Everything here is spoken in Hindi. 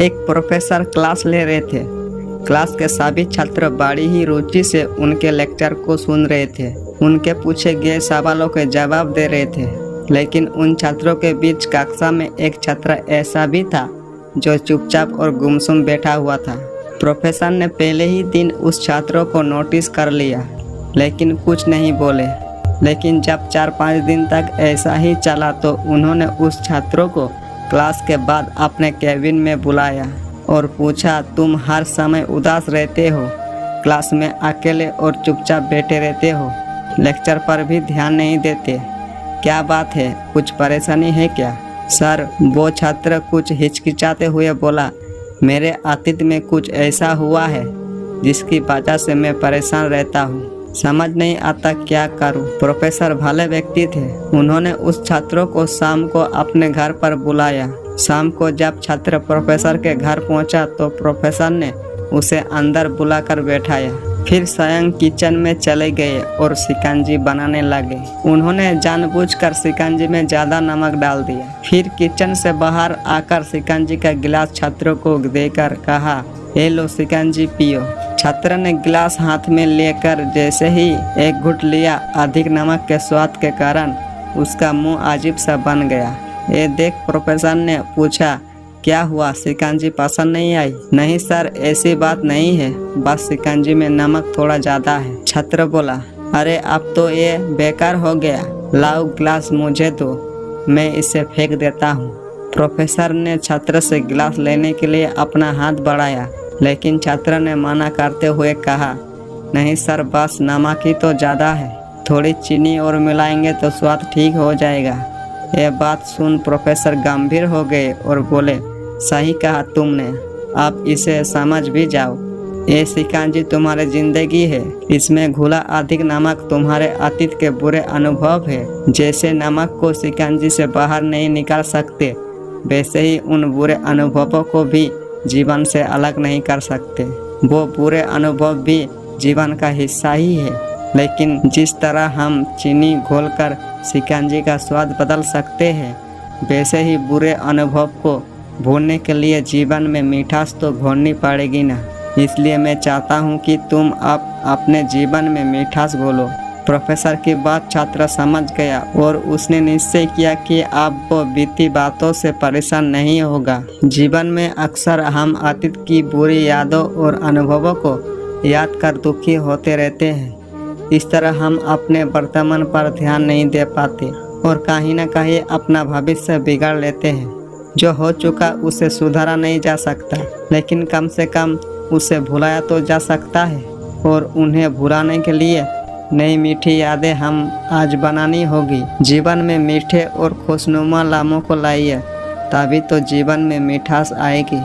एक प्रोफेसर क्लास ले रहे थे। क्लास के सभी छात्र बड़ी ही रुचि से उनके लेक्चर को सुन रहे थे। उनके पूछे गए सवालों के जवाब दे रहे थे। लेकिन उन छात्रों के बीच कक्षा में एक छात्र ऐसा भी था जो चुपचाप और गुमसुम बैठा हुआ था। प्रोफेसर ने पहले ही दिन उस छात्र को नोटिस कर लिया, लेकिन कुछ नहीं बोले। लेकिन जब 4-5 दिन तक ऐसा ही चला तो उन्होंने उस छात्र को क्लास के बाद अपने केबिन में बुलाया और पूछा, तुम हर समय उदास रहते हो, क्लास में अकेले और चुपचाप बैठे रहते हो, लेक्चर पर भी ध्यान नहीं देते, क्या बात है, कुछ परेशानी है क्या? सर, वो छात्र कुछ हिचकिचाते हुए बोला, मेरे अतीत में कुछ ऐसा हुआ है जिसकी वजह से मैं परेशान रहता हूँ, समझ नहीं आता क्या करूं। प्रोफेसर भले व्यक्ति थे। उन्होंने उस छात्रों को शाम को अपने घर पर बुलाया। शाम को जब छात्र प्रोफेसर के घर पहुंचा तो प्रोफेसर ने उसे अंदर बुलाकर बैठाया। फिर स्वयं किचन में चले गए और शिकंजी बनाने लगे। उन्होंने जानबूझकर शिकंजी में ज़्यादा नमक डाल दिया। फिर किचन से बाहर आकर शिकंजी का गिलास छात्रों को देकर कहा, ये लो शिकंजी पियो। छात्र ने गिलास हाथ में लेकर जैसे ही एक घुट लिया, अधिक नमक के स्वाद के कारण उसका मुंह अजीब सा बन गया। ये देख प्रोफेसर ने पूछा, क्या हुआ, शिकंजी पसंद नहीं आई? नहीं सर, ऐसी बात नहीं है, बस शिकंजी में नमक थोड़ा ज़्यादा है। छात्र बोला, अरे अब तो ये बेकार हो गया, लाओ गिलास मुझे दो, मैं इसे फेंक देता हूँ। प्रोफेसर ने छात्र से गिलास लेने के लिए अपना हाथ बढ़ाया, लेकिन छात्र ने मना करते हुए कहा, नहीं सर, बस नमक ही तो ज़्यादा है, थोड़ी चीनी और मिलाएंगे तो स्वाद ठीक हो जाएगा। यह बात सुन प्रोफेसर गंभीर हो गए और बोले, सही कहा तुमने, आप इसे समझ भी जाओ। ये शिकंजी तुम्हारी जिंदगी है, इसमें घुला अधिक नमक तुम्हारे अतीत के बुरे अनुभव है। जैसे नमक को शिकंजी से बाहर नहीं निकाल सकते, वैसे ही उन बुरे अनुभवों को भी जीवन से अलग नहीं कर सकते। वो बुरे अनुभव भी जीवन का हिस्सा ही है, लेकिन जिस तरह हम चीनी घोलकर शिकंजी का स्वाद बदल सकते हैं, वैसे ही बुरे अनुभव को भूलने के लिए जीवन में मिठास तो घोलनी पड़ेगी ना। इसलिए मैं चाहता हूँ कि तुम अपने जीवन में मिठास घोलो। प्रोफेसर की बात छात्र समझ गया और उसने निश्चय किया कि अब वो बीती बातों से परेशान नहीं होगा। जीवन में अक्सर हम अतीत की बुरी यादों और अनुभवों को याद कर दुखी होते रहते हैं। इस तरह हम अपने वर्तमान पर ध्यान नहीं दे पाते और कहीं ना कहीं अपना भविष्य बिगाड़ लेते हैं। जो हो चुका उसे सुधारा नहीं जा सकता, लेकिन कम से कम उसे भुलाया तो जा सकता है। और उन्हें भुलाने के लिए नई मीठी यादें हम आज बनानी होगी। जीवन में मीठे और खुशनुमा लम्हों को लाइए, तभी तो जीवन में मिठास आएगी।